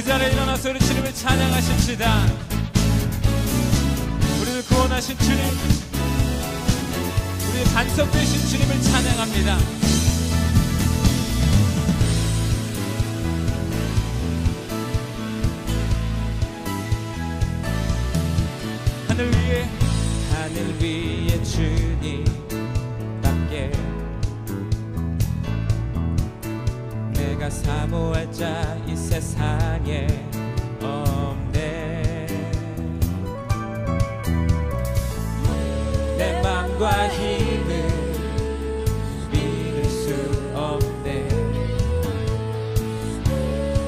자리에 일어나서 우리 주님을 찬양하십시다. 우리를 구원하신 주님, 우리의 반석 되신 주님을 찬양합니다. 하늘 위에 주님밖에 내가 사모할 자 이 세상에 없네. 내 맘과 힘을 믿을 수 없네.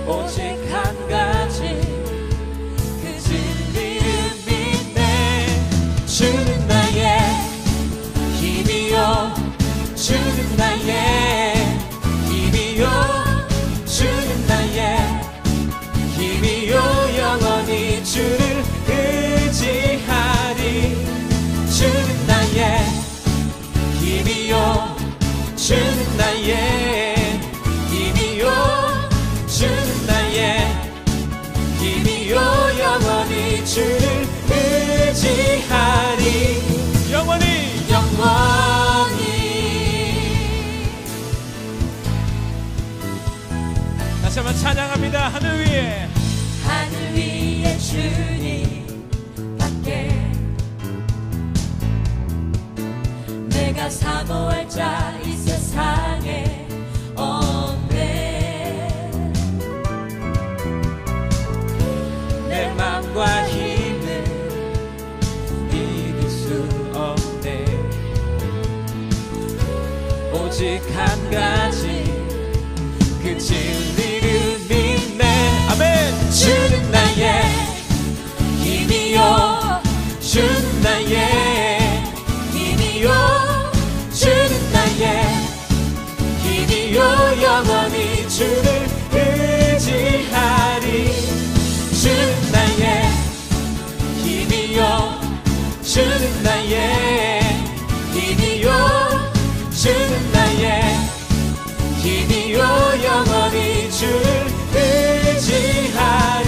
오직 한 가지 주는 나의 힘이요, 주는 나의 힘이요, 주는 나의 힘이요, 영원히 주를 의지하리. 주는 나의 힘이요, 주는 나의 힘이요, 주는 나의 힘이요, 영원히 주를 의지하리. 영원히 다시 한번 찬양합니다. 하늘 위에 주님밖에 내가 사모할 자 이 세상에 없네. 내 맘과 힘을 믿을 수 없네. 오직 한 가지 그 진리를 믿네. 아멘. 주는 나의 힘이요, 주는 나의 힘이요, 주는 나의 힘이요, 영원히 주를 의지하리. 주는 나의 힘이요, 주는 나의 힘이요, 주는 나의 힘이요, 영원히 주를 의지하리.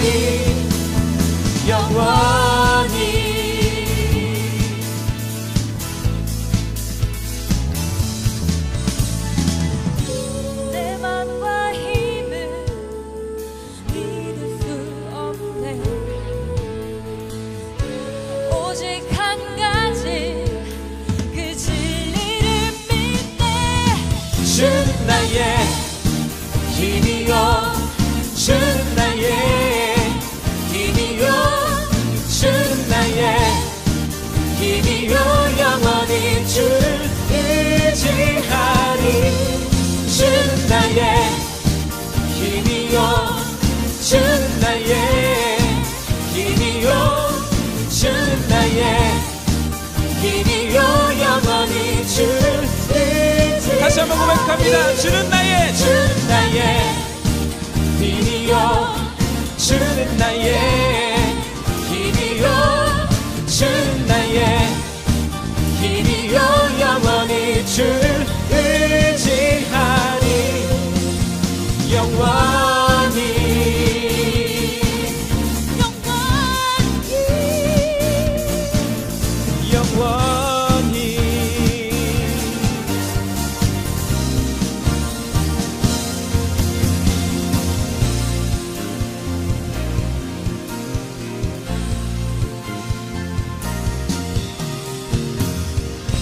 영원히 내 맘과 힘을 믿을 수 없네. 오직 한 가지 그 진리를 믿네. 주는 나의 힘이요, 주는 나의 힘이요, 주는 나의 힘이요, 영원히 주를 의지하리. 주는 나의 힘이요, 주는 나의 힘이요, 주는 나의 힘이요, 영원히 주를 의지하리. 다시 한번 고백합니다. 주는 나의 힘이요, 주는 나의 힘이요, 주는 나의 힘이요, 영원히 주를 의지하리. 영원히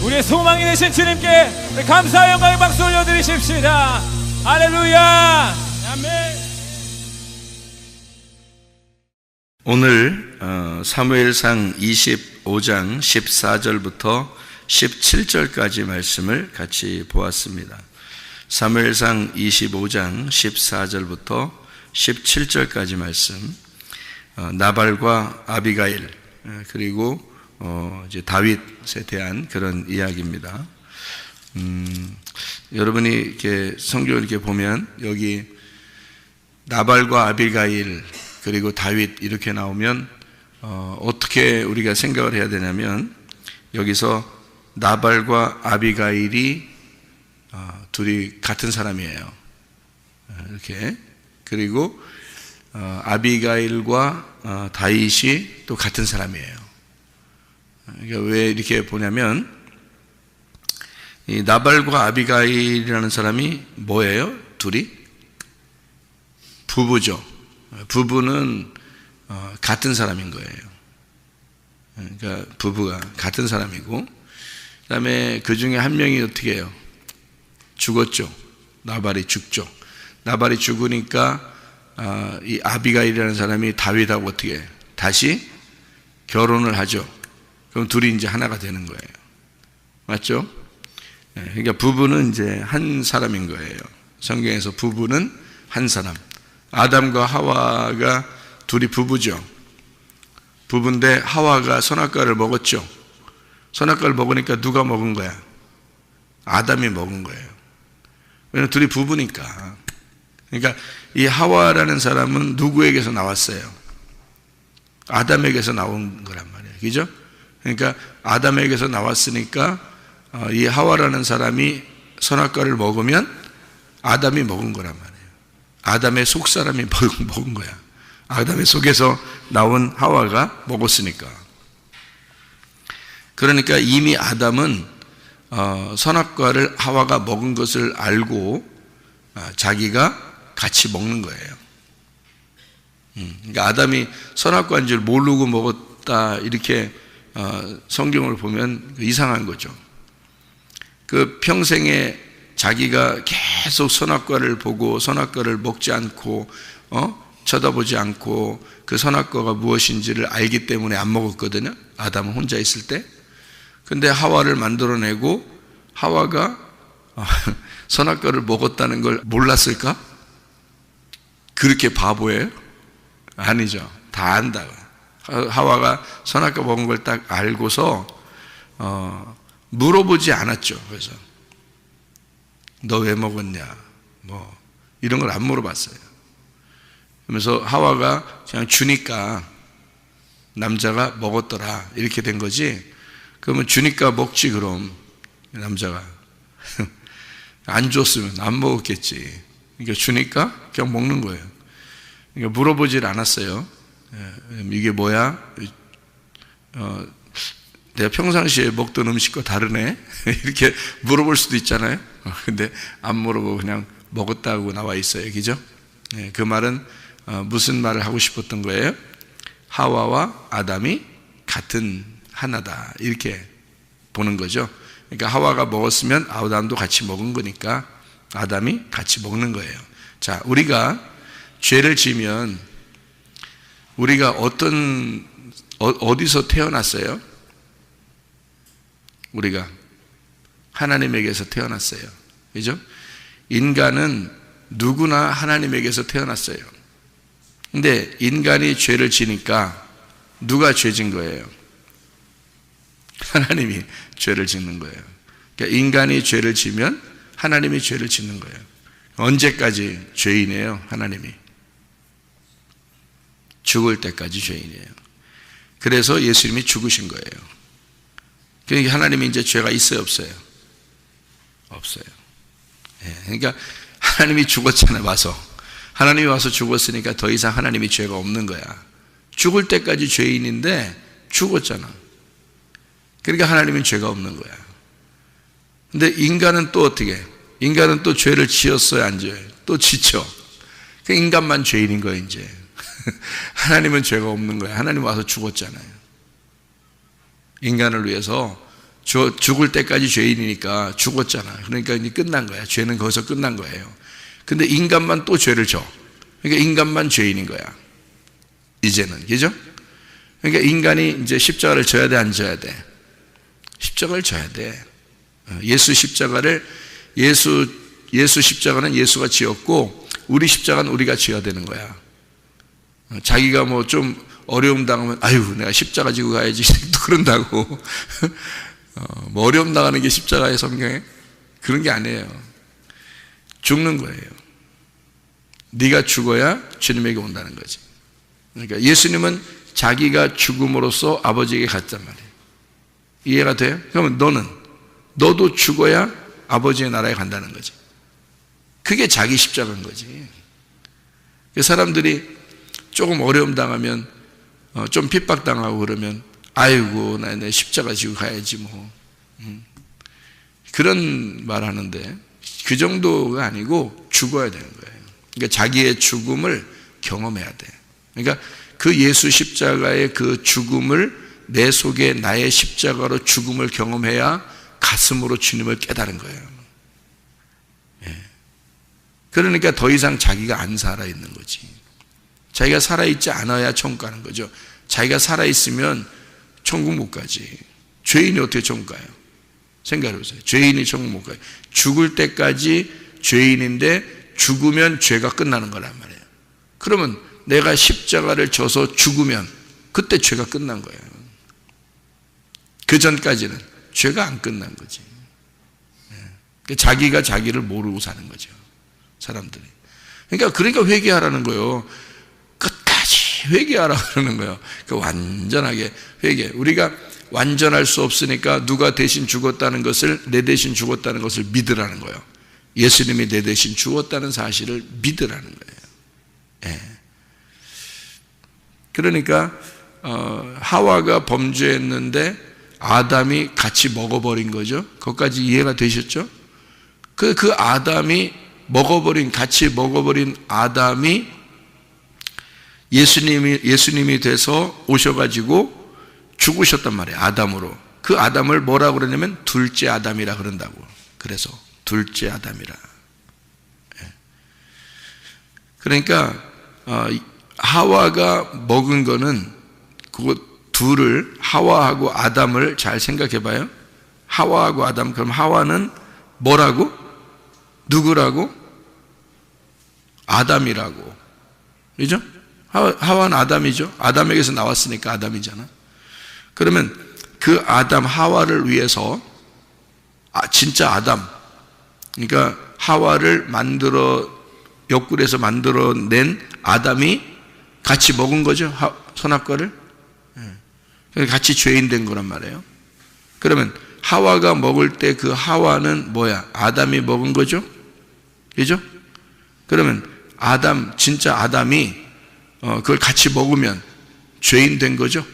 우리의 소망이 되신 주님께 감사와 영광의 박수 올려드리십시다. 할렐루야. 아멘. 오늘 사무엘상 25장 14절부터 17절까지 말씀을 같이 보았습니다. 사무엘상 25장 14절부터 17절까지 말씀, 나발과 아비가일 그리고 이제 다윗에 대한 그런 이야기입니다. 여러분이 이렇게 성경을 이렇게 보면 여기 나발과 아비가일 그리고 다윗 이렇게 나오면 어떻게 우리가 생각을 해야 되냐면, 여기서 나발과 아비가일이 둘이 같은 사람이에요. 이렇게. 그리고 아비가일과 다윗이 또 같은 사람이에요. 그러니까 왜 이렇게 보냐면 이 나발과 아비가일이라는 사람이 뭐예요? 둘이 부부죠. 부부는 같은 사람인 거예요. 그러니까 부부가 같은 사람이고, 그다음에 그 중에 한 명이 어떻게 해요? 죽었죠. 나발이 죽죠. 나발이 죽으니까 이 아비가일이라는 사람이 다윗하고 어떻게 해요? 다시 결혼을 하죠. 그럼 둘이 이제 하나가 되는 거예요. 맞죠? 그러니까 부부는 이제 한 사람인 거예요. 성경에서 부부는 한 사람. 아담과 하와가 둘이 부부죠. 부부인데 하와가 선악과를 먹었죠. 선악과를 먹으니까 누가 먹은 거야? 아담이 먹은 거예요. 왜냐면 둘이 부부니까. 그러니까 이 하와라는 사람은 누구에게서 나왔어요? 아담에게서 나온 거란 말이에요. 그죠? 그러니까 아담에게서 나왔으니까 이 하와라는 사람이 선악과를 먹으면 아담이 먹은 거란 말이에요. 아담의 속사람이 먹은 거야. 아담의 속에서 나온 하와가 먹었으니까. 그러니까 이미 아담은 선악과를 하와가 먹은 것을 알고 자기가 같이 먹는 거예요. 그러니까 아담이 선악과인 줄 모르고 먹었다 이렇게 성경을 보면 이상한 거죠. 그 평생에 자기가 계속 선악과를 보고 선악과를 먹지 않고 쳐다보지 않고 그 선악과가 무엇인지를 알기 때문에 안 먹었거든요. 아담은 혼자 있을 때. 근데 하와를 만들어내고 하와가 선악과를 먹었다는 걸 몰랐을까? 그렇게 바보예요? 아니죠. 다 안다. 하와가 선악과 먹은 걸 딱 알고서 물어보지 않았죠. 그래서 너 왜 먹었냐? 뭐 이런 걸 안 물어봤어요. 그러면서 하와가 그냥 주니까 남자가 먹었더라 이렇게 된 거지. 그러면 주니까 먹지 그럼 남자가 안 줬으면 안 먹었겠지. 그러니까 주니까 그냥 먹는 거예요. 그러니까 물어보질 않았어요. 이게 뭐야? 내가 평상시에 먹던 음식과 다르네? 이렇게 물어볼 수도 있잖아요. 근데 안 물어보고 그냥 먹었다고 나와 있어요. 그죠? 그 말은 무슨 말을 하고 싶었던 거예요? 하와와 아담이 같은 하나다 이렇게 보는 거죠. 그러니까 하와가 먹었으면 아담도 같이 먹은 거니까 아담이 같이 먹는 거예요. 자, 우리가 죄를 지면 우리가 어디서 태어났어요? 우리가 하나님에게서 태어났어요. 그죠? 인간은 누구나 하나님에게서 태어났어요. 근데 인간이 죄를 지니까 누가 죄진 거예요? 하나님이 죄를 짓는 거예요. 그러니까 인간이 죄를 지면 하나님이 죄를 짓는 거예요. 언제까지 죄인이에요? 하나님이 죽을 때까지 죄인이에요. 그래서 예수님이 죽으신 거예요. 그러니까 하나님이 이제 죄가 있어요, 없어요? 없어요. 그러니까 하나님이 죽었잖아요. 와서 하나님이 와서 죽었으니까 더 이상 하나님이 죄가 없는 거야. 죽을 때까지 죄인인데 죽었잖아. 그러니까 하나님은 죄가 없는 거야. 근데 인간은 또 어떻게 해? 인간은 또 죄를 지었어요, 안 지어요? 또 지쳐. 그 인간만 죄인인 거예요, 이제. 하나님은 죄가 없는 거야. 하나님 와서 죽었잖아요. 인간을 위해서 죽을 때까지 죄인이니까 죽었잖아. 그러니까 이제 끝난 거야. 죄는 거기서 끝난 거예요. 근데 인간만 또 죄를 져. 그러니까 인간만 죄인인 거야. 이제는. 그죠? 그러니까 인간이 이제 십자가를 져야 돼, 안 져야 돼? 십자가를 져야 돼. 예수 십자가는 예수가 지었고 우리 십자가는 우리가 지어야 되는 거야. 자기가 뭐 좀 어려움 당하면 아유 내가 십자가 지고 가야지 또 그런다고. 뭐 어려움 당하는 게 십자가의 성경에 그런 게 아니에요. 죽는 거예요. 네가 죽어야 주님에게 온다는 거지. 그러니까 예수님은 자기가 죽음으로써 아버지에게 갔단 말이에요. 이해가 돼요? 그러면 너도 죽어야 아버지의 나라에 간다는 거지. 그게 자기 십자가인 거지. 사람들이 조금 어려움 당하면 좀 핍박당하고 그러면 아이고 나 십자가 지고 가야지 뭐 그런 말 하는데 그 정도가 아니고 죽어야 되는 거예요. 그러니까 자기의 죽음을 경험해야 돼. 그러니까 그 예수 십자가의 그 죽음을 내 속에 나의 십자가로 죽음을 경험해야 가슴으로 주님을 깨달은 거예요. 그러니까 더 이상 자기가 안 살아있는 거지. 자기가 살아있지 않아야 천국 가는 거죠. 자기가 살아있으면 천국 못 가지. 죄인이 어떻게 천국 가요? 생각해보세요. 죄인이 천국 못 가요. 죽을 때까지 죄인인데 죽으면 죄가 끝나는 거란 말이에요. 그러면 내가 십자가를 져서 죽으면 그때 죄가 끝난 거예요. 그 전까지는 죄가 안 끝난 거지. 자기가 자기를 모르고 사는 거죠. 사람들이. 그러니까 회개하라는 거예요. 끝까지 회개하라 그러는 거예요. 완전하게 회개. 우리가 완전할 수 없으니까 누가 대신 죽었다는 것을, 내 대신 죽었다는 것을 믿으라는 거예요. 예수님이 내 대신 죽었다는 사실을 믿으라는 거예요. 그러니까 하와가 범죄했는데 아담이 같이 먹어버린 거죠. 거기까지 이해가 되셨죠? 그 아담이 같이 먹어버린 아담이 예수님이 돼서 오셔가지고 죽으셨단 말이에요. 아담으로. 그 아담을 뭐라고 그러냐면 둘째 아담이라 그런다고. 그래서 둘째 아담이라. 그러니까 하와가 먹은 거는 그거 둘을, 하와하고 아담을 잘 생각해 봐요. 하와하고 아담. 그럼 하와는 뭐라고? 누구라고? 아담이라고. 그죠? 하와는 아담이죠. 아담에게서 나왔으니까 아담이잖아. 그러면 그 아담 하와를 위해서 진짜 아담, 그러니까 하와를 옆구리에서 만들어낸 아담이 같이 먹은 거죠. 선악과를. 같이 죄인 된 거란 말이에요. 그러면 하와가 먹을 때 그 하와는 뭐야? 아담이 먹은 거죠? 그죠? 그러면 진짜 아담이 그걸 같이 먹으면 죄인 된 거죠?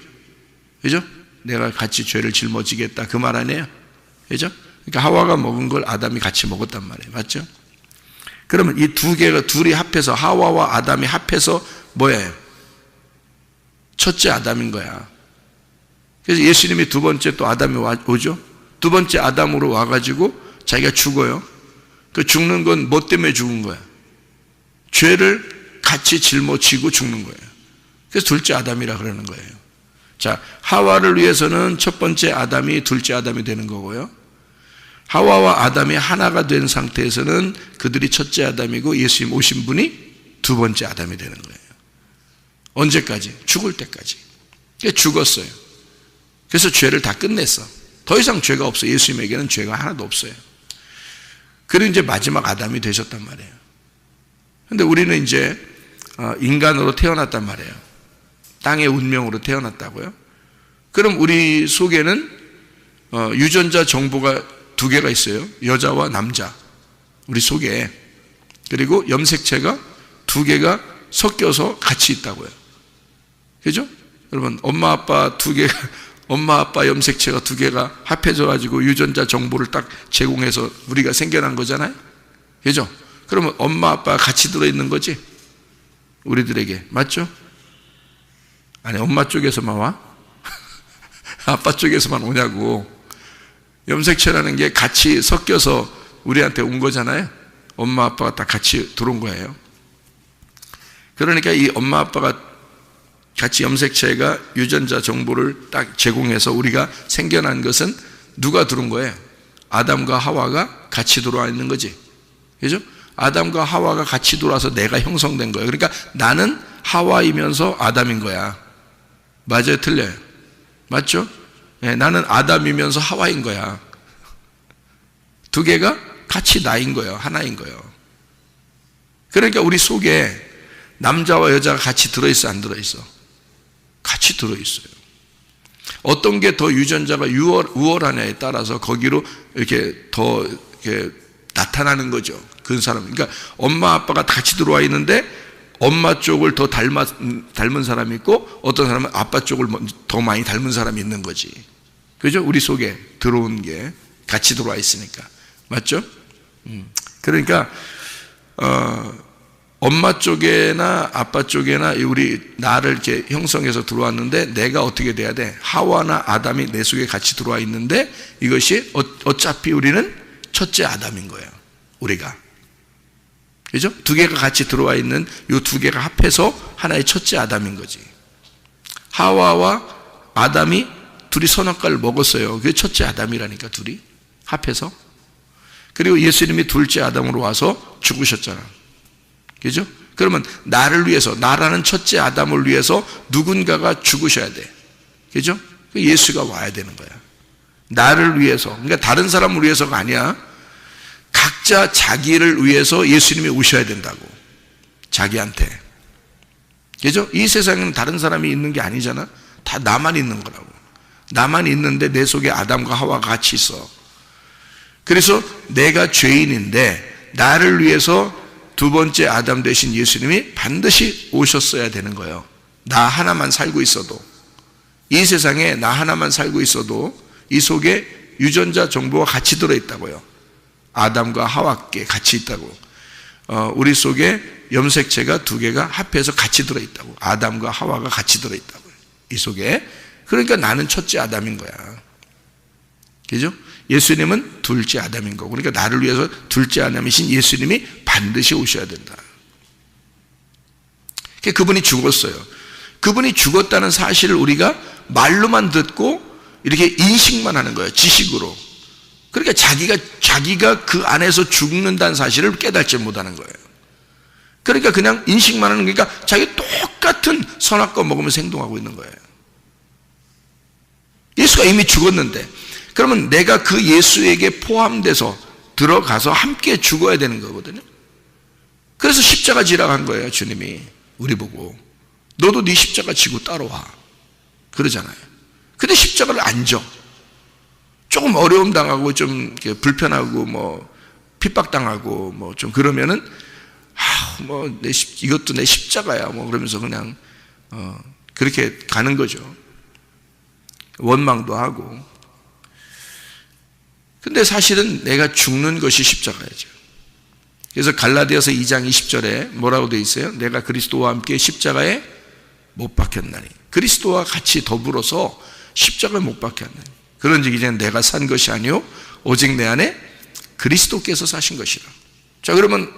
그죠? 내가 같이 죄를 짊어지겠다 그 말 아니에요? 그죠? 그러니까 하와가 먹은 걸 아담이 같이 먹었단 말이에요. 맞죠? 그러면 이 둘이 합해서, 하와와 아담이 합해서 뭐예요? 첫째 아담인 거야. 그래서 예수님이 두 번째 또 아담이 오죠? 두 번째 아담으로 와가지고 자기가 죽어요. 그 죽는 건 뭐 때문에 죽은 거야? 죄를 같이 짊어지고 죽는 거예요. 그래서 둘째 아담이라 그러는 거예요. 자, 하와를 위해서는 첫 번째 아담이 둘째 아담이 되는 거고요. 하와와 아담이 하나가 된 상태에서는 그들이 첫째 아담이고 예수님 오신 분이 두 번째 아담이 되는 거예요. 언제까지? 죽을 때까지. 그러니까 죽었어요. 그래서 죄를 다 끝냈어. 더 이상 죄가 없어. 예수님에게는 죄가 하나도 없어요. 그리고 이제 마지막 아담이 되셨단 말이에요. 근데 우리는 이제 인간으로 태어났단 말이에요. 땅의 운명으로 태어났다고요. 그럼 우리 속에는 유전자 정보가 두 개가 있어요. 여자와 남자. 우리 속에. 그리고 염색체가 두 개가 섞여서 같이 있다고요. 그죠? 여러분, 엄마 아빠 염색체가 두 개가 합해져 가지고 유전자 정보를 딱 제공해서 우리가 생겨난 거잖아요. 그죠? 그러면 엄마 아빠가 같이 들어있는 거지? 우리들에게. 맞죠? 아니, 엄마 쪽에서만 와? 아빠 쪽에서만 오냐고. 염색체라는 게 같이 섞여서 우리한테 온 거잖아요. 엄마 아빠가 다 같이 들어온 거예요. 그러니까 이 엄마 아빠가 같이 염색체가 유전자 정보를 딱 제공해서 우리가 생겨난 것은 누가 들어온 거예요? 아담과 하와가 같이 들어와 있는 거지. 그죠? 아담과 하와가 같이 들어와서 내가 형성된 거예요. 그러니까 나는 하와이면서 아담인 거야. 맞아요? 틀려요? 맞죠? 네, 나는 아담이면서 하와인 거야. 두 개가 같이 나인 거예요. 하나인 거예요. 그러니까 우리 속에 남자와 여자가 같이 들어있어, 안 들어있어? 같이 들어있어요. 어떤 게 더 유전자가 우월하냐에 따라서 거기로 이렇게 더 이렇게 나타나는 거죠. 그 사람. 그러니까 엄마 아빠가 같이 들어와 있는데 엄마 쪽을 더 닮은 사람이 있고 어떤 사람은 아빠 쪽을 더 많이 닮은 사람이 있는 거지. 그죠? 우리 속에 들어온 게 같이 들어와 있으니까. 맞죠? 그러니까 엄마 쪽에나 아빠 쪽에나 우리 나를 이렇게 형성해서 들어왔는데 내가 어떻게 돼야 돼? 하와나 아담이 내 속에 같이 들어와 있는데 이것이 어차피 우리는 첫째 아담인 거예요. 우리가. 그죠? 두 개가 같이 들어와 있는 이 두 개가 합해서 하나의 첫째 아담인 거지. 하와와 아담이 둘이 선악과를 먹었어요. 그게 첫째 아담이라니까, 둘이 합해서. 그리고 예수님이 둘째 아담으로 와서 죽으셨잖아. 그죠? 그러면 나를 위해서, 나라는 첫째 아담을 위해서 누군가가 죽으셔야 돼. 그죠? 예수가 와야 되는 거야. 나를 위해서. 그러니까 다른 사람을 위해서가 아니야. 각자 자기를 위해서 예수님이 오셔야 된다고. 자기한테. 그죠? 이 세상에는 다른 사람이 있는 게 아니잖아. 다 나만 있는 거라고. 나만 있는데 내 속에 아담과 하와가 같이 있어. 그래서 내가 죄인인데 나를 위해서 두 번째 아담 되신 예수님이 반드시 오셨어야 되는 거예요. 나 하나만 살고 있어도, 이 세상에 나 하나만 살고 있어도 이 속에 유전자 정보가 같이 들어있다고요. 아담과 하와께 같이 있다고. 우리 속에 염색체가 두 개가 합해서 같이 들어있다고. 아담과 하와가 같이 들어있다고요. 이 속에. 그러니까 나는 첫째 아담인 거야. 그죠? 예수님은 둘째 아담인 거고. 그러니까 나를 위해서 둘째 아담이신 예수님이 반드시 오셔야 된다. 그분이 죽었어요. 그분이 죽었다는 사실을 우리가 말로만 듣고 이렇게 인식만 하는 거예요. 지식으로. 그러니까 자기가 그 안에서 죽는다는 사실을 깨닫지 못하는 거예요. 그러니까 그냥 인식만 하는 거니까 자기 똑같은 선악과 먹으면서 행동하고 있는 거예요. 예수가 이미 죽었는데, 그러면 내가 그 예수에게 포함돼서 들어가서 함께 죽어야 되는 거거든요. 그래서 십자가 지라고 한 거예요. 주님이 우리 보고 너도 네 십자가 지고 따라와 그러잖아요. 근데 십자가를 안 져. 조금 어려움 당하고 좀 불편하고 뭐 핍박당하고 뭐 좀 그러면은 이것도 내 십자가야 뭐 그러면서 그냥 그렇게 가는 거죠. 원망도 하고. 근데 사실은 내가 죽는 것이 십자가이죠. 그래서 갈라디아서 2장 20절에 뭐라고 되어 있어요? 내가 그리스도와 함께 십자가에 못 박혔나니. 그리스도와 같이 더불어서 십자가에 못 박혔나니. 그런즉 이제는 내가 산 것이 아니요 오직 내 안에 그리스도께서 사신 것이라. 자, 그러면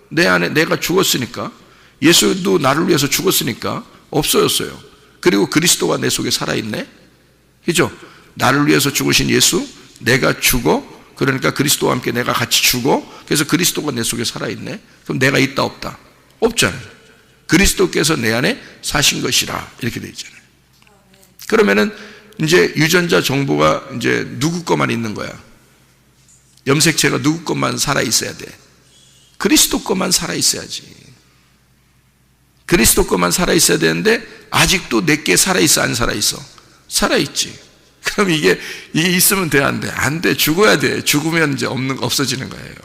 내 안에 내가 죽었으니까, 예수도 나를 위해서 죽었으니까 없어졌어요. 그리고 그리스도가 내 속에 살아있네. 그죠? 나를 위해서 죽으신 예수, 내가 죽어, 그러니까 그리스도와 함께 내가 같이 죽어, 그래서 그리스도가 내 속에 살아있네. 그럼 내가 있다 없다? 없잖아요. 그리스도께서 내 안에 사신 것이라 이렇게 되어 있잖아요. 그러면은 이제 유전자 정보가 이제 누구 것만 있는 거야? 염색체가 누구 것만 살아있어야 돼? 그리스도 것만 살아있어야지. 그리스도 것만 살아있어야 되는데 아직도 내게 살아있어 안 살아있어? 살아있지. 그럼 이게 있으면 돼 안 돼? 안 돼. 죽어야 돼. 죽으면 이제 없어지는 거예요.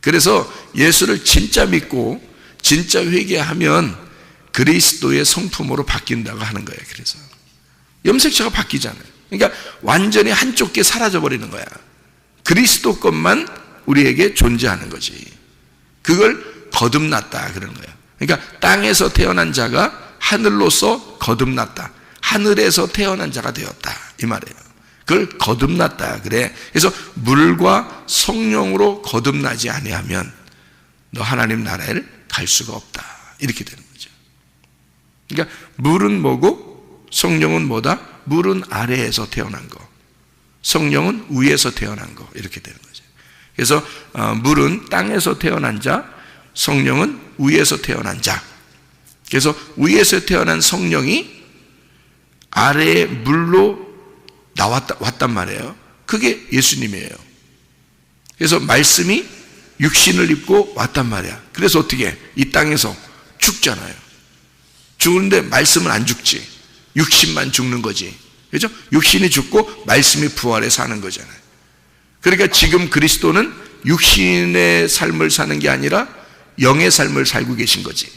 그래서 예수를 진짜 믿고 진짜 회개하면 그리스도의 성품으로 바뀐다고 하는 거예요. 그래서 염색체가 바뀌잖아요. 그러니까 완전히 한쪽 게 사라져 버리는 거야. 그리스도 것만 우리에게 존재하는 거지. 그걸 거듭났다 그러는 거예요. 그러니까 땅에서 태어난 자가 하늘로서 거듭났다. 하늘에서 태어난 자가 되었다 이 말이에요. 그걸 거듭났다 그래. 그래서 물과 성령으로 거듭나지 아니하면 너 하나님 나라를 갈 수가 없다 이렇게 되는 거죠. 그러니까 물은 뭐고 성령은 뭐다? 물은 아래에서 태어난 거, 성령은 위에서 태어난 거 이렇게 되는 거죠. 그래서 물은 땅에서 태어난 자, 성령은 위에서 태어난 자. 그래서 위에서 태어난 성령이 아래의 물로 왔단 말이에요. 그게 예수님이에요. 그래서 말씀이 육신을 입고 왔단 말이야. 그래서 어떻게 이 땅에서 죽잖아요. 죽는데 말씀은 안 죽지. 육신만 죽는 거지. 그렇죠? 육신이 죽고 말씀이 부활해 사는 거잖아요. 그러니까 지금 그리스도는 육신의 삶을 사는 게 아니라 영의 삶을 살고 계신 거지.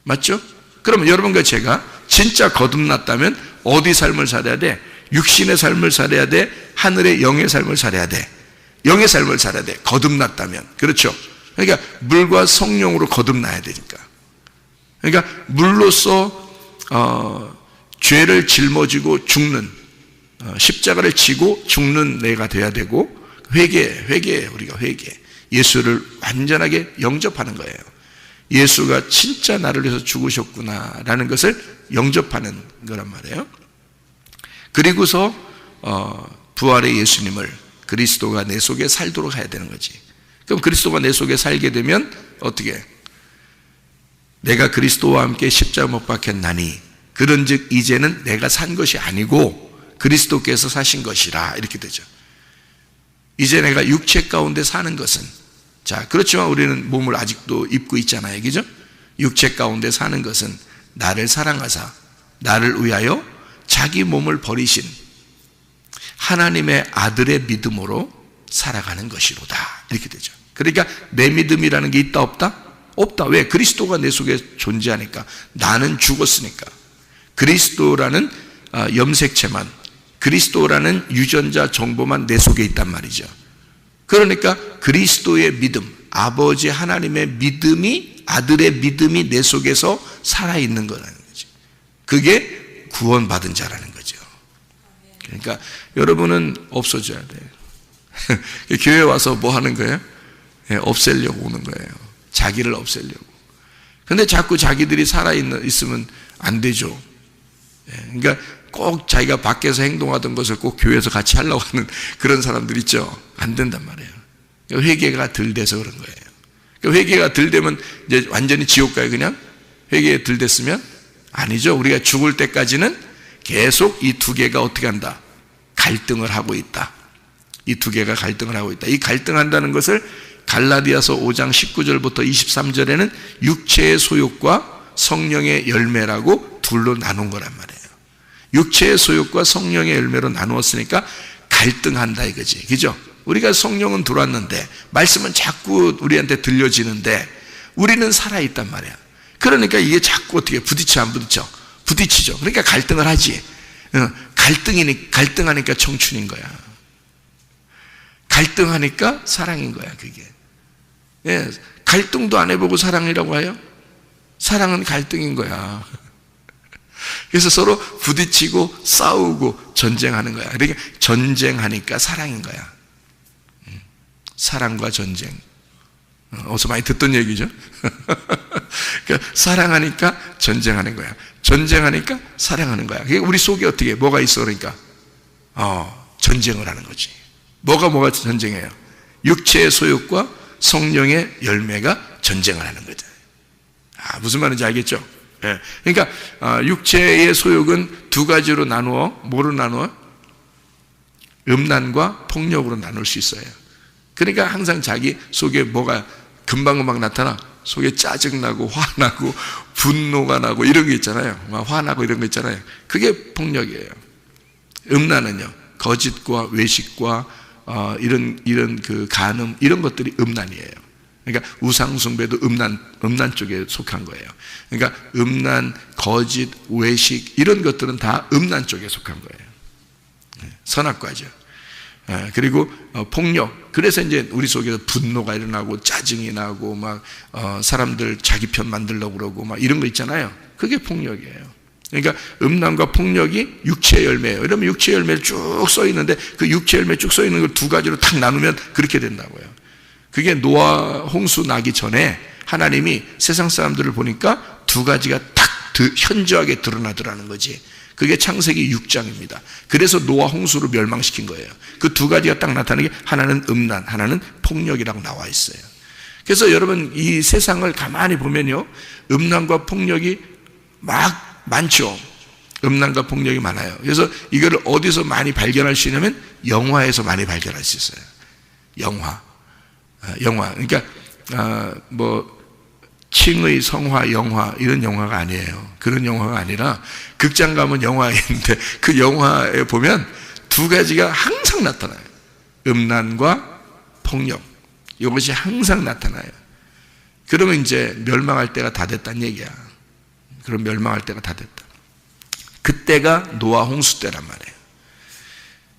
맞죠? 그러면 여러분과 제가 진짜 거듭났다면 어디 삶을 살아야 돼? 육신의 삶을 살아야 돼? 하늘의 영의 삶을 살아야 돼? 영의 삶을 살아야 돼. 거듭났다면. 그렇죠? 그러니까 물과 성령으로 거듭나야 되니까. 그러니까 물로서 죄를 짊어지고 죽는, 십자가를 지고 죽는 내가 돼야 되고, 회개, 우리가 회개. 예수를 완전하게 영접하는 거예요. 예수가 진짜 나를 위해서 죽으셨구나라는 것을 영접하는 거란 말이에요. 그리고서 부활의 예수님을, 그리스도가 내 속에 살도록 해야 되는 거지. 그럼 그리스도가 내 속에 살게 되면 어떻게? 내가 그리스도와 함께 십자가 못 박혔나니 그런즉 이제는 내가 산 것이 아니고 그리스도께서 사신 것이라, 이렇게 되죠. 이제 내가 육체 가운데 사는 것은, 자, 그렇지만 우리는 몸을 아직도 입고 있잖아요, 그죠? 육체 가운데 사는 것은 나를 사랑하사 나를 위하여 자기 몸을 버리신 하나님의 아들의 믿음으로 살아가는 것이로다, 이렇게 되죠. 그러니까 내 믿음이라는 게 있다 없다? 없다. 왜? 그리스도가 내 속에 존재하니까. 나는 죽었으니까. 그리스도라는 염색체만, 그리스도라는 유전자 정보만 내 속에 있단 말이죠. 그러니까 그리스도의 믿음, 아버지 하나님의 믿음이, 아들의 믿음이 내 속에서 살아있는 거라는 거죠. 그게 구원받은 자라는 거죠. 그러니까 여러분은 없어져야 돼요. 교회 와서 뭐 하는 거예요? 없애려고 오는 거예요. 자기를 없애려고. 근데 자꾸 자기들이 살아있으면 안 되죠. 그러니까 꼭 자기가 밖에서 행동하던 것을 꼭 교회에서 같이 하려고 하는 그런 사람들 있죠. 안 된단 말이에요. 회개가 덜 돼서 그런 거예요. 회개가 덜 되면 이제 완전히 지옥 가요, 그냥? 회개가 덜 됐으면? 아니죠. 우리가 죽을 때까지는 계속 이 두 개가 어떻게 한다? 갈등을 하고 있다. 이 두 개가 갈등을 하고 있다. 이 갈등한다는 것을 갈라디아서 5장 19절부터 23절에는 육체의 소욕과 성령의 열매라고 둘로 나눈 거란 말이에요. 육체의 소욕과 성령의 열매로 나누었으니까 갈등한다 이거지. 그죠? 우리가 성령은 들어왔는데 말씀은 자꾸 우리한테 들려지는데 우리는 살아있단 말이야. 그러니까 이게 자꾸 어떻게 부딪혀 안 부딪혀? 부딪히죠. 그러니까 갈등을 하지. 갈등하니까 청춘인 거야. 갈등하니까 사랑인 거야, 그게. 예, 갈등도 안 해보고 사랑이라고 해요? 사랑은 갈등인 거야. 그래서 서로 부딪히고 싸우고 전쟁하는 거야. 그러니까 전쟁하니까 사랑인 거야. 사랑과 전쟁. 어디서 많이 듣던 얘기죠? 그러니까 사랑하니까 전쟁하는 거야. 전쟁하니까 사랑하는 거야. 그러니까 우리 속에 어떻게, 뭐가 있어, 그러니까? 전쟁을 하는 거지. 뭐가 전쟁해요? 육체의 소욕과 성령의 열매가 전쟁을 하는 거죠. 무슨 말인지 알겠죠? 예. 그러니까 육체의 소욕은 두 가지로 나누어, 뭐로 나누어? 음란과 폭력으로 나눌 수 있어요. 그러니까 항상 자기 속에 뭐가 금방금방 나타나. 속에 짜증나고 화나고 분노가 나고 이런 게 있잖아요. 막 화나고 이런 거 있잖아요. 그게 폭력이에요. 음란은요, 거짓과 외식과 이런 그 간음, 이런 것들이 음란이에요. 그러니까 우상숭배도 음란 쪽에 속한 거예요. 그러니까 음란, 거짓, 외식 이런 것들은 다 음란 쪽에 속한 거예요. 선악과죠. 그리고 폭력. 그래서 이제 우리 속에서 분노가 일어나고 짜증이 나고 막 사람들 자기 편 만들려고 그러고 막 이런 거 있잖아요. 그게 폭력이에요. 그러니까 음란과 폭력이 육체의 열매예요. 이러면 육체의 열매를 쭉 써 있는데 그 육체의 열매 쭉 써 있는 걸 두 가지로 탁 나누면 그렇게 된다고요. 그게 노아 홍수 나기 전에 하나님이 세상 사람들을 보니까 두 가지가 탁 현저하게 드러나더라는 거지. 그게 창세기 6장입니다. 그래서 노아 홍수로 멸망시킨 거예요. 그 두 가지가 딱 나타나는 게 하나는 음란, 하나는 폭력이라고 나와 있어요. 그래서 여러분 이 세상을 가만히 보면요, 음란과 폭력이 막 많죠. 음란과 폭력이 많아요. 그래서 이거를 어디서 많이 발견할 수 있냐면 영화에서 많이 발견할 수 있어요. 영화. 그러니까 뭐 칭의 성화 영화 이런 영화가 아니에요. 그런 영화가 아니라 극장 가면 영화인데 그 영화에 보면 두 가지가 항상 나타나요. 음란과 폭력. 이것이 항상 나타나요. 그러면 이제 멸망할 때가 다 됐다는 얘기야. 그럼 멸망할 때가 다 됐다. 그때가 노아 홍수 때란 말이에요.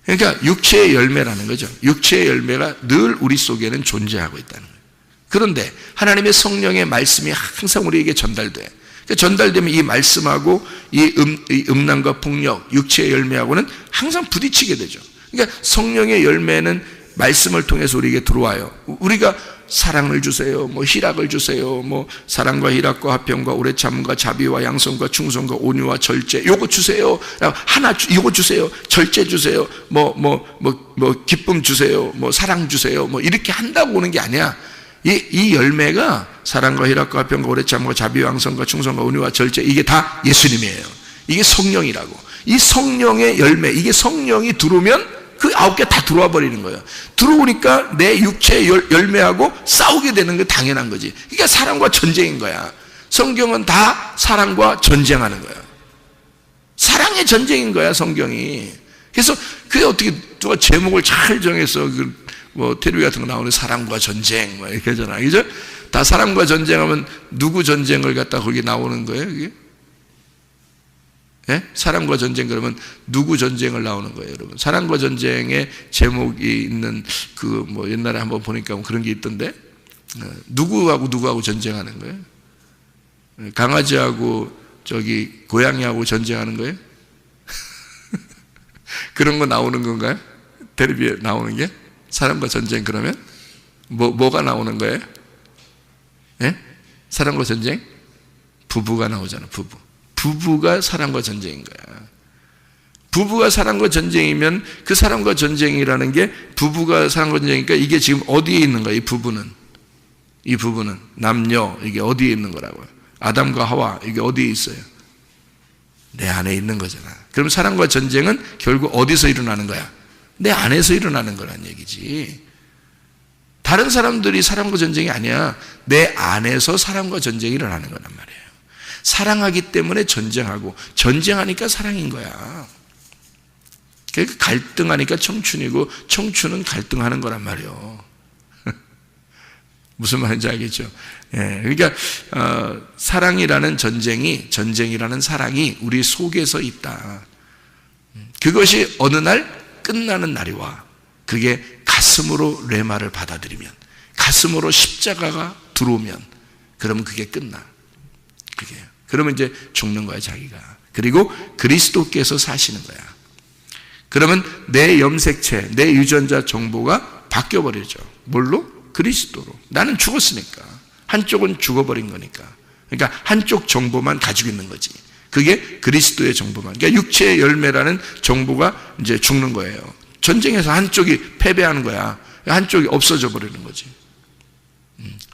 그러니까 육체의 열매라는 거죠. 육체의 열매가 늘 우리 속에는 존재하고 있다는 거예요. 그런데 하나님의 성령의 말씀이 항상 우리에게 전달돼. 전달되면 이 말씀하고 이 음란과 폭력, 육체의 열매하고는 항상 부딪히게 되죠. 그러니까 성령의 열매는 말씀을 통해서 우리에게 들어와요. 우리가 사랑을 주세요, 뭐 희락을 주세요, 뭐 사랑과 희락과 화평과 오래 참음과 자비와 양성과 충성과 온유와 절제, 요거 주세요. 요거 주세요. 절제 주세요. 뭐 기쁨 주세요. 뭐 사랑 주세요. 뭐 이렇게 한다고 오는 게 아니야. 이 열매가 사랑과 희락과 화평과 오래 참음과 자비와 양성과 충성과 온유와 절제, 이게 다 예수님이에요. 이게 성령이라고. 이 성령의 열매, 이게 성령이 들어오면 그 9개 다 들어와 버리는 거예요. 들어오니까 내 육체의 열매하고 싸우게 되는 게 당연한 거지. 그러니까 사랑과 전쟁인 거야. 성경은 다 사랑과 전쟁하는 거야. 사랑의 전쟁인 거야, 성경이. 그래서 그게 어떻게 누가 제목을 잘 정해서 뭐 테레비 같은 거 나오는 사랑과 전쟁 뭐 이렇게 하잖아. 그죠? 다 사랑과 전쟁하면 누구 전쟁을 갖다 거기 나오는 거예요, 그게? 예? 사랑과 전쟁 그러면 누구 전쟁을 나오는 거예요, 여러분? 사랑과 전쟁의 제목이 있는 그 뭐 옛날에 한번 보니까 그런 게 있던데, 누구하고 전쟁하는 거예요? 강아지하고 저기 고양이하고 전쟁하는 거예요? 그런 거 나오는 건가요? 텔레비에 나오는 게? 사랑과 전쟁 그러면? 뭐가 나오는 거예요? 예? 사랑과 전쟁? 부부가 나오잖아, 부부가 사랑과 전쟁인 거야. 부부가 사랑과 전쟁이면 그 사랑과 전쟁이라는 게 부부가 사랑과 전쟁이니까 이게 지금 어디에 있는 거야, 이 부부는? 남녀, 이게 어디에 있는 거라고요? 아담과 하와, 이게 어디에 있어요? 내 안에 있는 거잖아. 그럼 사랑과 전쟁은 결국 어디서 일어나는 거야? 내 안에서 일어나는 거란 얘기지. 다른 사람들이 사랑과 전쟁이 아니야. 내 안에서 사랑과 전쟁이 일어나는 거란 말이에요. 사랑하기 때문에 전쟁하고, 전쟁하니까 사랑인 거야. 그러니까 갈등하니까 청춘이고, 청춘은 갈등하는 거란 말이에요. 무슨 말인지 알겠죠? 예, 그러니까 사랑이라는 전쟁이라는 사랑이 우리 속에서 있다. 그것이 어느 날 끝나는 날이 와. 그게 가슴으로 레마를 받아들이면, 가슴으로 십자가가 들어오면, 그러면 그게 끝나. 그게. 그러면 이제 죽는 거야, 자기가. 그리고 그리스도께서 사시는 거야. 그러면 내 염색체, 내 유전자 정보가 바뀌어버리죠. 뭘로? 그리스도로. 나는 죽었으니까. 한쪽은 죽어버린 거니까. 그러니까 한쪽 정보만 가지고 있는 거지. 그게 그리스도의 정보만. 그러니까 육체의 열매라는 정보가 이제 죽는 거예요. 전쟁에서 한쪽이 패배하는 거야. 한쪽이 없어져 버리는 거지.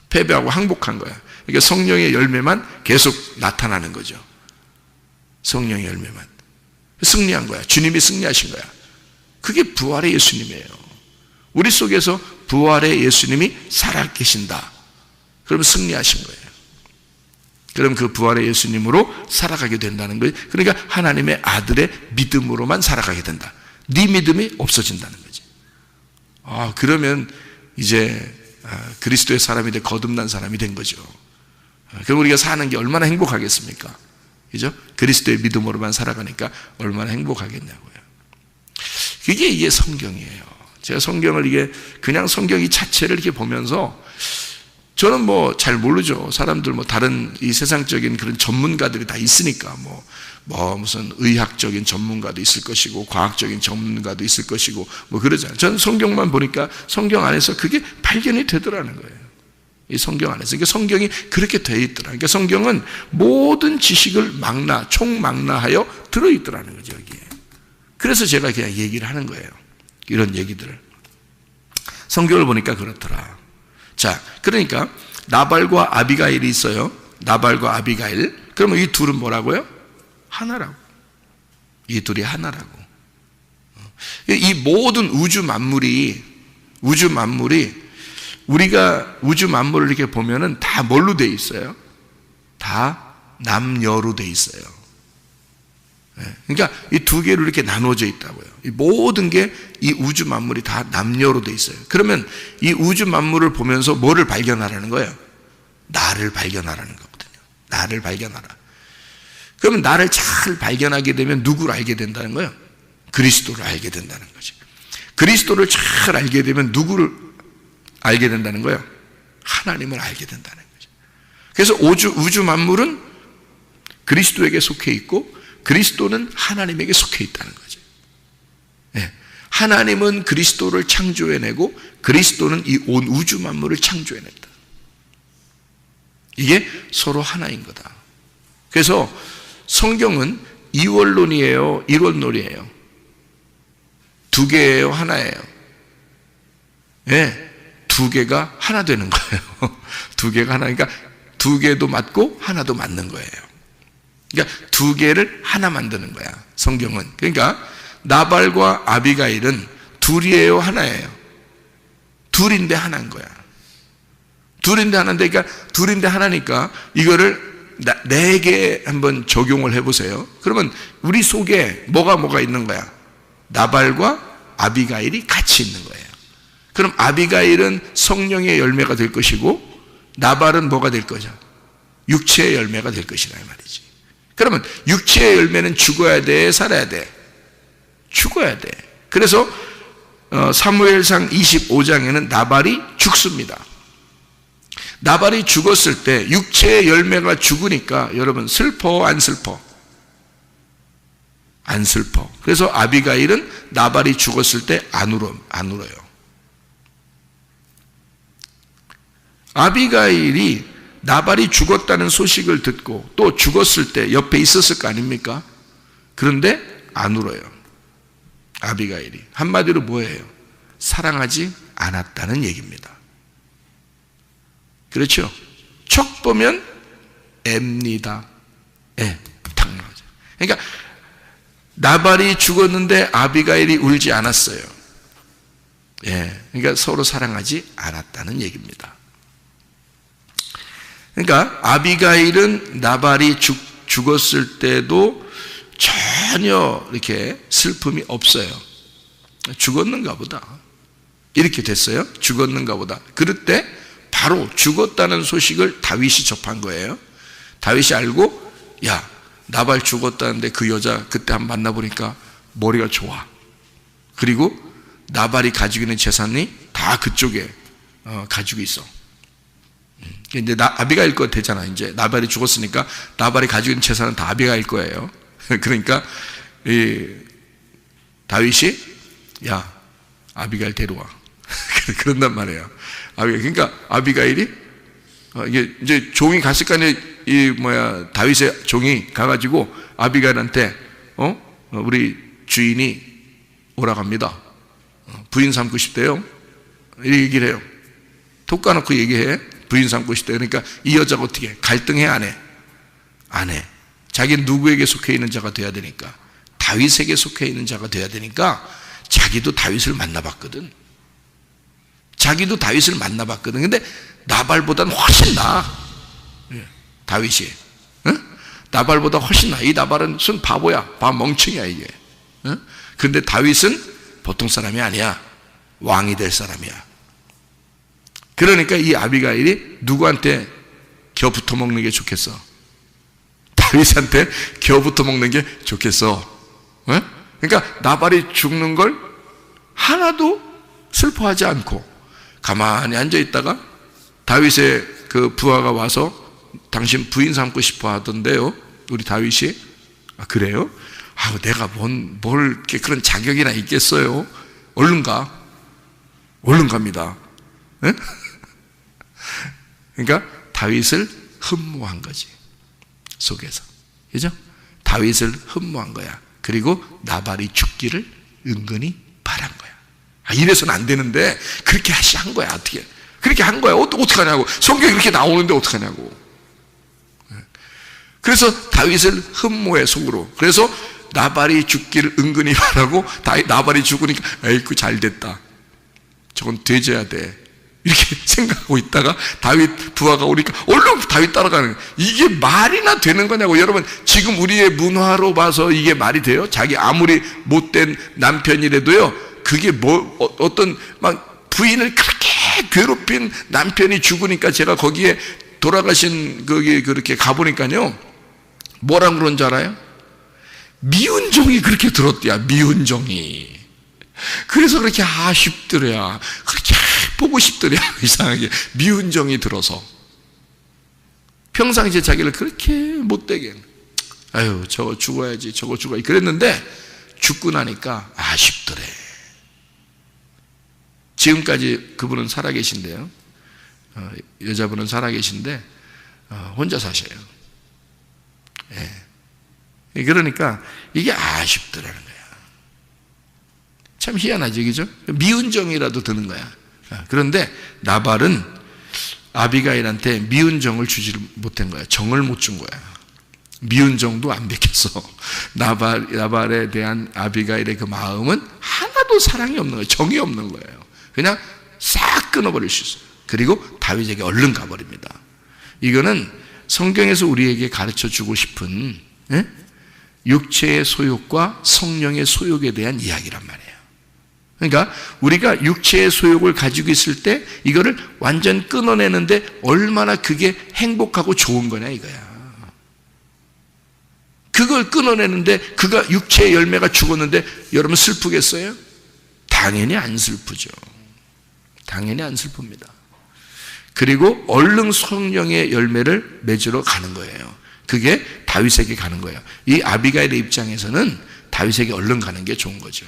패배하고 항복한 거야. 그러니까 성령의 열매만 계속 나타나는 거죠. 성령의 열매만. 승리한 거야. 주님이 승리하신 거야. 그게 부활의 예수님이에요. 우리 속에서 부활의 예수님이 살아계신다. 그러면 승리하신 거예요. 그럼 그 부활의 예수님으로 살아가게 된다는 거예요. 그러니까 하나님의 아들의 믿음으로만 살아가게 된다. 네 믿음이 없어진다는 거지. 그러면 이제 그리스도의 사람이 돼 거듭난 사람이 된 거죠. 그럼 우리가 사는 게 얼마나 행복하겠습니까? 그죠? 그리스도의 믿음으로만 살아가니까 얼마나 행복하겠냐고요. 이게 성경이에요. 제가 성경을 이게 그냥 성경 이 자체를 이렇게 보면서 저는 뭐 잘 모르죠. 사람들 뭐 다른 이 세상적인 그런 전문가들이 다 있으니까 뭐 무슨 의학적인 전문가도 있을 것이고 과학적인 전문가도 있을 것이고 뭐 그러잖아요. 저는 성경만 보니까 성경 안에서 그게 발견이 되더라는 거예요. 이 성경 안에서. 그러니까 성경이 그렇게 되어 있더라. 그러니까 성경은 모든 지식을 총망라하여 들어있더라는 거죠, 여기에. 그래서 제가 그냥 얘기를 하는 거예요. 이런 얘기들을. 성경을 보니까 그렇더라. 자, 그러니까 나발과 아비가일이 있어요. 나발과 아비가일. 그러면 이 둘은 뭐라고요? 하나라고. 이 둘이 하나라고. 이 모든 우주 만물이 우리가 우주 만물을 이렇게 보면은 다 뭘로 돼 있어요? 다 남녀로 돼 있어요. 그러니까 이 두 개로 이렇게 나눠져 있다고요. 이 모든 게 이 우주 만물이 다 남녀로 돼 있어요. 그러면 이 우주 만물을 보면서 뭐를 발견하라는 거예요? 나를 발견하라는 거거든요. 나를 발견하라. 그러면 나를 잘 발견하게 되면 누구를 알게 된다는 거예요? 그리스도를 알게 된다는 거지. 그리스도를 잘 알게 되면 누구를 알게 된다는 거예요? 하나님을 알게 된다는 거죠. 그래서 우주 만물은 그리스도에게 속해 있고 그리스도는 하나님에게 속해 있다는 거죠. 네. 하나님은 그리스도를 창조해내고 그리스도는 이 온 우주 만물을 창조해냈다. 이게 서로 하나인 거다. 그래서 성경은 이원론이에요, 일원론이에요? 두 개예요, 하나예요? 예, 두 개가 하나 되는 거예요. 두 개가 하나니까 두 개도 맞고 하나도 맞는 거예요. 그러니까 두 개를 하나 만드는 거야, 성경은. 그러니까 나발과 아비가일은 둘이에요, 하나예요? 둘인데 하나인 거야. 둘인데 하나인데, 그러니까 둘인데 하나니까 이거를 내게 한번 적용을 해보세요. 그러면 우리 속에 뭐가 있는 거야? 나발과 아비가일이 같이 있는 거예요. 그럼 아비가일은 성령의 열매가 될 것이고 나발은 뭐가 될 거죠? 육체의 열매가 될 것이라 말이지. 그러면 육체의 열매는 죽어야 돼, 살아야 돼? 죽어야 돼. 그래서 사무엘상 25장에는 나발이 죽습니다. 나발이 죽었을 때 육체의 열매가 죽으니까 여러분 슬퍼, 안 슬퍼? 안 슬퍼. 그래서 아비가일은 나발이 죽었을 때 안 울어요. 아비가일이 나발이 죽었다는 소식을 듣고 또 죽었을 때 옆에 있었을 거 아닙니까? 그런데 안 울어요. 아비가일이. 한마디로 뭐예요? 사랑하지 않았다는 얘기입니다. 그렇죠? 척 보면 애입니다. 애, 당연하죠. 그러니까 나발이 죽었는데 아비가일이 울지 않았어요. 예, 그러니까 서로 사랑하지 않았다는 얘기입니다. 그러니까 아비가일은 나발이 죽었을 때도 전혀 이렇게 슬픔이 없어요. 죽었는가 보다. 이렇게 됐어요. 죽었는가 보다. 그럴 때 바로 죽었다는 소식을 다윗이 접한 거예요. 다윗이 알고, 야, 나발 죽었다는데 그 여자 그때 한번 만나보니까 머리가 좋아. 그리고 나발이 가지고 있는 재산이 다 그쪽에 가지고 있어. 이제 아비가일 거 되잖아. 이제 나발이 죽었으니까 나발이 가지고 있는 재산은 다 아비가일 거예요. 그러니까 다윗이, 야, 아비가일 데려와. 그런단 말이에요. 그러니까 아비가일이 이게 이제 종이 갔을 거 아니에요. 다윗의 종이 가가지고 아비가일한테 우리 주인이 오라고 합니다. 부인 삼고 싶대요. 이렇게 얘기를 해요. 톡 까놓고 얘기해. 부인 삼고 싶대요. 그러니까 이 여자가 어떻게 해? 갈등해, 안 해? 안 해. 자기는 누구에게 속해 있는 자가 돼야 되니까, 다윗에게 속해 있는 자가 돼야 되니까 자기도 다윗을 만나봤거든. 자기도 다윗을 만나봤거든. 근데 나발보다는 훨씬 나아. 다윗이. 응? 나발보다 훨씬 나아. 이 나발은 순 바보야. 멍청이야 이게. 응? 근데 다윗은 보통 사람이 아니야. 왕이 될 사람이야. 그러니까 이 아비가일이 누구한테 겨 붙어 먹는 게 좋겠어? 다윗한테 겨 붙어 먹는 게 좋겠어. 응? 그러니까 나발이 죽는 걸 하나도 슬퍼하지 않고 가만히 앉아 있다가 다윗의 그 부하가 와서 당신 부인 삼고 싶어 하던데요. 우리 다윗이. 아, 그래요? 아, 내가 뭘 이렇게 그런 자격이나 있겠어요? 얼른 가. 얼른 갑니다. 네? 그러니까 다윗을 흠모한 거지. 속에서. 그죠? 다윗을 흠모한 거야. 그리고 나발이 죽기를 은근히 바란 거야. 아, 이래서는 안 되는데 그렇게 한 거야. 어떻게? 그렇게 한 거야. 어떻게 하냐고. 성경에 그렇게 나오는데 어떻게 하냐고. 그래서 다윗을 흠모해, 속으로. 그래서 나발이 죽기를 은근히 바라고, 나발이 죽으니까 에이구 잘 됐다. 저건 되져야 돼. 이렇게 생각하고 있다가 다윗 부하가 오니까 얼른 다윗 따라가는 거예요. 이게 말이나 되는 거냐고. 여러분, 지금 우리의 문화로 봐서 이게 말이 돼요? 자기 아무리 못된 남편이라도요, 그게 어떤 막 부인을 그렇게 괴롭힌 남편이 죽으니까 제가 거기에 돌아가신 거기 그렇게 가보니까요, 뭐라고 그런 줄 알아요? 미운 종이 그렇게 들었대야. 미운 종이. 그래서 그렇게 아쉽더래야. 그렇게 보고 싶더래야. 이상하게 미운 종이 들어서 평상시에 자기를 그렇게 못되게, 아유 저거 죽어야지, 저거 죽어야지 그랬는데 죽고 나니까 아쉽더래. 지금까지 그분은 살아계신데요, 여자분은 살아계신데 혼자 사셔요. 예. 그러니까 이게 아쉽더라는 거야. 참 희한하죠, 그죠? 미운 정이라도 드는 거야. 그런데 나발은 아비가일한테 미운 정을 주지 못한 거야. 정을 못 준 거야. 미운 정도 안 베꼈어. 나발에 대한 아비가일의 그 마음은 하나도 사랑이 없는 거예요. 정이 없는 거예요. 그냥 싹 끊어버릴 수 있어요. 그리고 다윗에게 얼른 가버립니다. 이거는 성경에서 우리에게 가르쳐주고 싶은 육체의 소욕과 성령의 소욕에 대한 이야기란 말이에요. 그러니까 우리가 육체의 소욕을 가지고 있을 때 이거를 완전 끊어내는데 얼마나 그게 행복하고 좋은 거냐 이거야. 그걸 끊어내는데 그가 육체의 열매가 죽었는데 여러분 슬프겠어요? 당연히 안 슬프죠. 당연히 안 슬픕니다. 그리고 얼른 성령의 열매를 맺으러 가는 거예요. 그게 다윗에게 가는 거예요. 이 아비가일의 입장에서는 다윗에게 얼른 가는 게 좋은 거죠.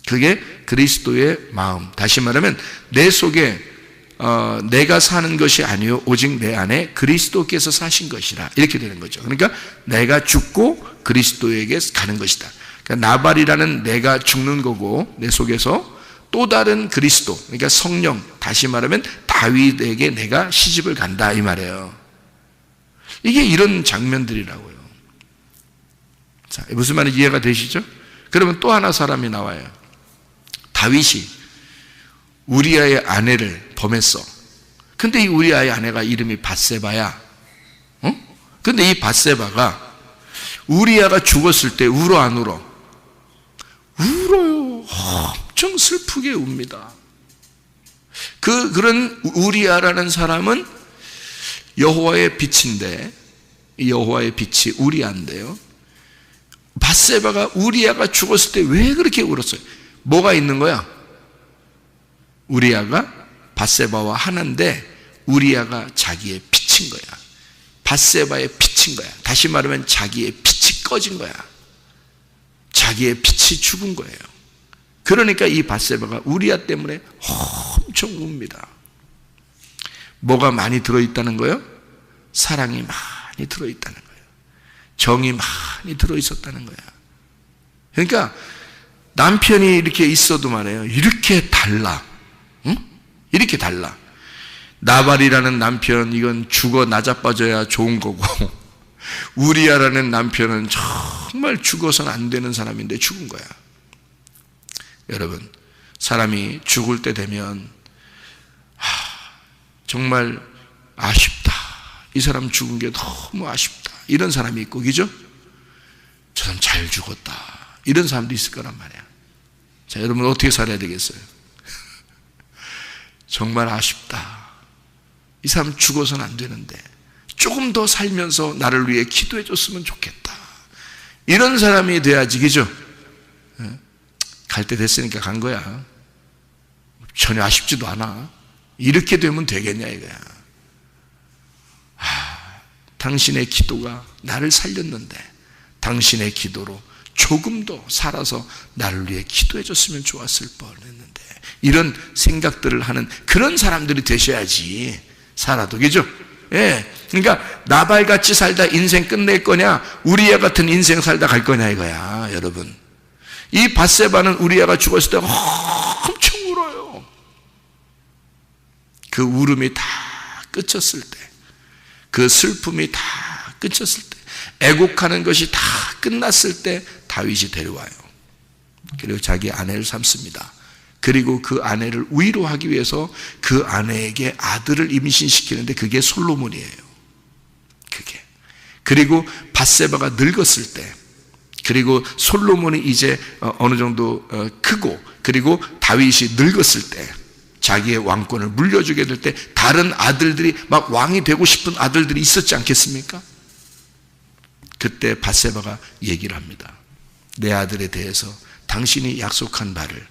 그게 그리스도의 마음. 다시 말하면 내 속에 내가 사는 것이 아니요 오직 내 안에 그리스도께서 사신 것이라, 이렇게 되는 거죠. 그러니까 내가 죽고 그리스도에게 가는 것이다. 그러니까 나발이라는 내가 죽는 거고 내 속에서 또 다른 그리스도, 그러니까 성령, 다시 말하면 다윗에게 내가 시집을 간다 이 말이에요. 이게 이런 장면들이라고요. 자, 무슨 말인지 이해가 되시죠? 그러면 또 하나 사람이 나와요. 다윗이 우리아의 아내를 범했어. 근데 이 우리아의 아내가 이름이 밧세바야. 근데 이 밧세바가 우리아가 죽었을 때 울어 안 울어? 울어요. 엄청 슬프게 웁니다. 그런 우리아라는 사람은 여호와의 빛인데, 여호와의 빛이 우리아인데요, 밧세바가 우리아가 죽었을 때 왜 그렇게 울었어요? 뭐가 있는 거야? 우리아가 밧세바와 하나인데 우리아가 자기의 빛인 거야. 밧세바의 빛인 거야. 다시 말하면 자기의 빛이 꺼진 거야. 자기의 빛이 죽은 거예요. 그러니까 이 밧세바가 우리아 때문에 엄청 웁니다. 뭐가 많이 들어있다는 거예요? 사랑이 많이 들어있다는 거예요. 정이 많이 들어있었다는 거야. 그러니까 남편이 이렇게 있어도 말이에요, 이렇게 달라. 응? 이렇게 달라. 나발이라는 남편, 이건 죽어 나자빠져야 좋은 거고, 우리아라는 남편은 정말 죽어서는 안 되는 사람인데 죽은 거야. 여러분, 사람이 죽을 때 되면 정말 아쉽다, 이 사람 죽은 게 너무 아쉽다, 이런 사람이 있고, 그죠? 저 사람 잘 죽었다, 이런 사람도 있을 거란 말이야. 자, 여러분 어떻게 살아야 되겠어요? 정말 아쉽다, 이 사람 죽어서는 안 되는데 조금 더 살면서 나를 위해 기도해 줬으면 좋겠다, 이런 사람이 돼야지, 그죠? 갈 때 됐으니까 간 거야. 전혀 아쉽지도 않아. 이렇게 되면 되겠냐 이거야. 당신의 기도가 나를 살렸는데 당신의 기도로 조금 더 살아서 나를 위해 기도해 줬으면 좋았을 뻔했는데, 이런 생각들을 하는 그런 사람들이 되셔야지 살아도, 그죠? 예. 그러니까 나발같이 살다 인생 끝낼 거냐, 우리아 같은 인생 살다 갈 거냐 이거야, 여러분. 이 밧세바는 우리아가 죽었을 때 엄청 울어요. 그 울음이 다 끝쳤을 때, 그 슬픔이 다 끝쳤을 때, 애곡하는 것이 다 끝났을 때 다윗이 데려와요. 그리고 자기 아내를 삼습니다. 그리고 그 아내를 위로하기 위해서 그 아내에게 아들을 임신시키는데 그게 솔로몬이에요. 그게. 그리고 밧세바가 늙었을 때, 그리고 솔로몬이 이제 어느 정도 크고, 그리고 다윗이 늙었을 때, 자기의 왕권을 물려주게 될 때 다른 아들들이 막 왕이 되고 싶은 아들들이 있었지 않겠습니까? 그때 밧세바가 얘기를 합니다. 내 아들에 대해서 당신이 약속한 바를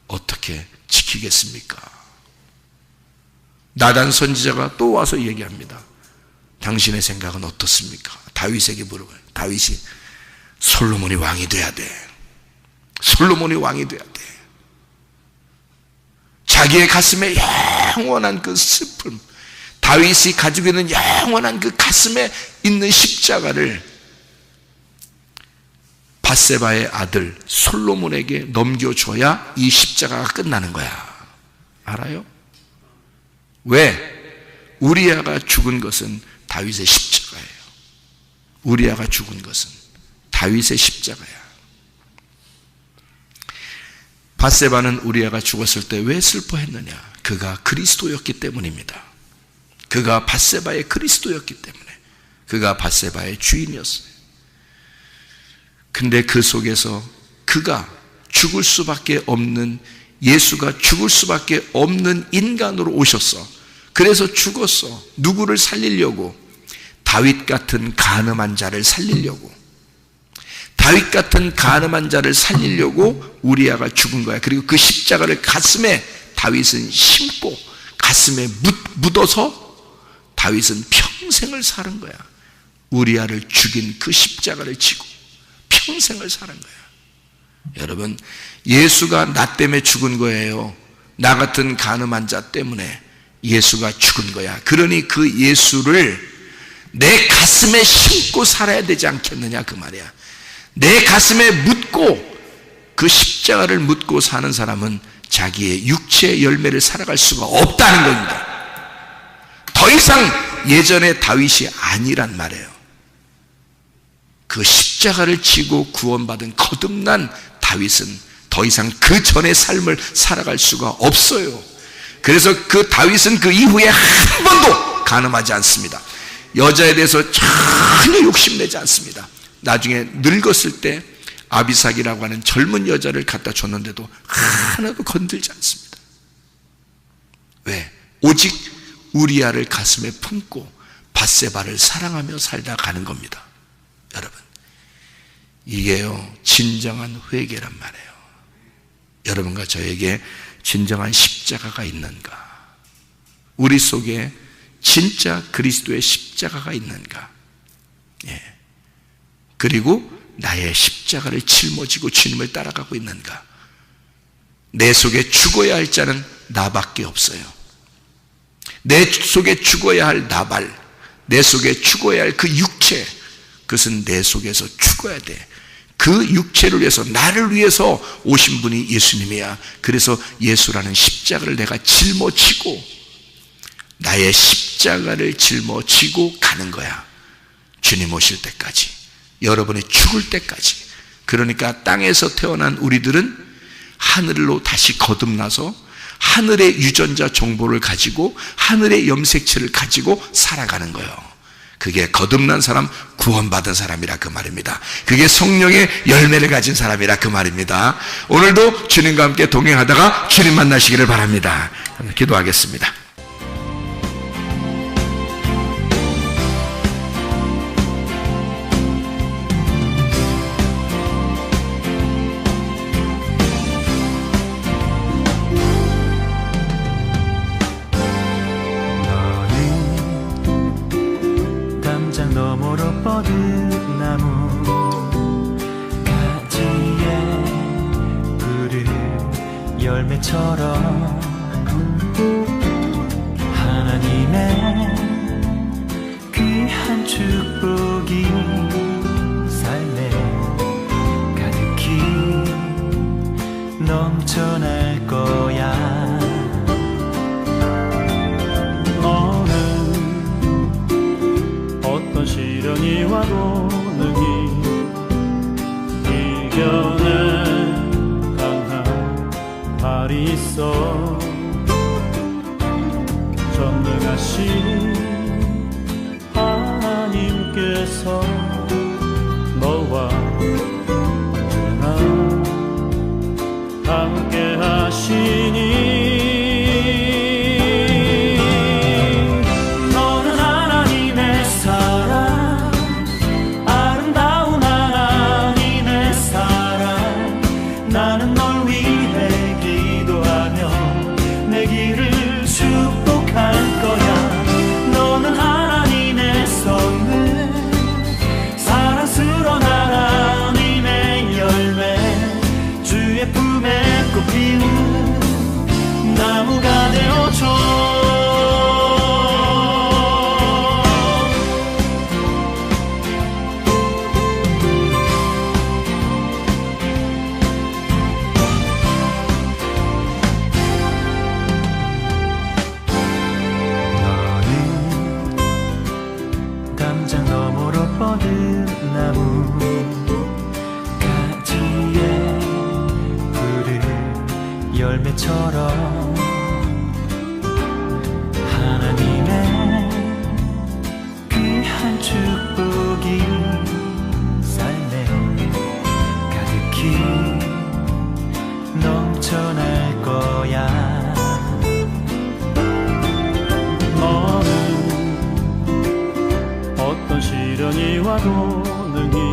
어떻게 지키겠습니까? 나단 선지자가 또 와서 얘기합니다. 당신의 생각은 어떻습니까? 다윗에게 물어봐요. 다윗이 솔로몬이 왕이 돼야 돼. 솔로몬이 왕이 돼야 돼. 자기의 가슴에 영원한 그 슬픔, 다윗이 가지고 있는 영원한 그 가슴에 있는 십자가를 밧세바의 아들 솔로몬에게 넘겨줘야 이 십자가가 끝나는 거야. 알아요? 왜? 우리아가 죽은 것은 다윗의 십자가예요. 우리아가 죽은 것은 다윗의 십자가야. 밧세바는 우리아가 죽었을 때 왜 슬퍼했느냐? 그가 그리스도였기 때문입니다. 그가 밧세바의 그리스도였기 때문에. 그가 밧세바의 주인이었어요. 근데 그 속에서 그가 죽을 수밖에 없는, 예수가 죽을 수밖에 없는 인간으로 오셨어. 그래서 죽었어. 누구를 살리려고? 다윗 같은 간음한 자를 살리려고. 다윗 같은 간음한 자를 살리려고 우리아가 죽은 거야. 그리고 그 십자가를 가슴에 다윗은 심고 가슴에 묻어서 다윗은 평생을 사는 거야. 우리아를 죽인 그 십자가를 지고 평생을 사는 거야. 여러분, 예수가 나 때문에 죽은 거예요. 나 같은 간음한 자 때문에 예수가 죽은 거야. 그러니 그 예수를 내 가슴에 심고 살아야 되지 않겠느냐 그 말이야. 내 가슴에 묻고 그 십자가를 묻고 사는 사람은 자기의 육체의 열매를 살아갈 수가 없다는 겁니다. 더 이상 예전의 다윗이 아니란 말이에요. 그 십자가를 지고 구원받은 거듭난 다윗은 더 이상 그 전의 삶을 살아갈 수가 없어요. 그래서 그 다윗은 그 이후에 한 번도 간음하지 않습니다. 여자에 대해서 전혀 욕심내지 않습니다. 나중에 늙었을 때 아비삭이라고 하는 젊은 여자를 갖다 줬는데도 하나도 건들지 않습니다. 왜? 오직 우리아를 가슴에 품고 밧세바를 사랑하며 살다 가는 겁니다. 여러분, 이게요 진정한 회개란 말이에요. 여러분과 저에게 진정한 십자가가 있는가? 우리 속에 진짜 그리스도의 십자가가 있는가? 예. 그리고 나의 십자가를 짊어지고 주님을 따라가고 있는가? 내 속에 죽어야 할 자는 나밖에 없어요. 내 속에 죽어야 할 나발, 내 속에 죽어야 할 그 육체, 그것은 내 속에서 죽어야 돼. 그 육체를 위해서, 나를 위해서 오신 분이 예수님이야. 그래서 예수라는 십자가를 내가 짊어지고, 나의 십자가를 짊어지고 가는 거야. 주님 오실 때까지, 여러분이 죽을 때까지. 그러니까 땅에서 태어난 우리들은 하늘로 다시 거듭나서 하늘의 유전자 정보를 가지고 하늘의 염색체를 가지고 살아가는 거예요. 그게 거듭난 사람, 구원받은 사람이라 그 말입니다. 그게 성령의 열매를 가진 사람이라 그 말입니다. 오늘도 주님과 함께 동행하다가 주님 만나시기를 바랍니다. 기도하겠습니다. 너머로 뻗은 나무 가지에 푸른 열매처럼 하나님의 귀한 축복이 삶에 가득히 넘쳐날 거야. 시련이 와도 능히 이겨낸 강한 발이 있어. 전능하신 하나님께서 너와 언제나 함께 하시니 열매처럼 하나님의 귀한 축복이 삶에 가득히 넘쳐날 거야. 너는 어떤 시련이 와도 능히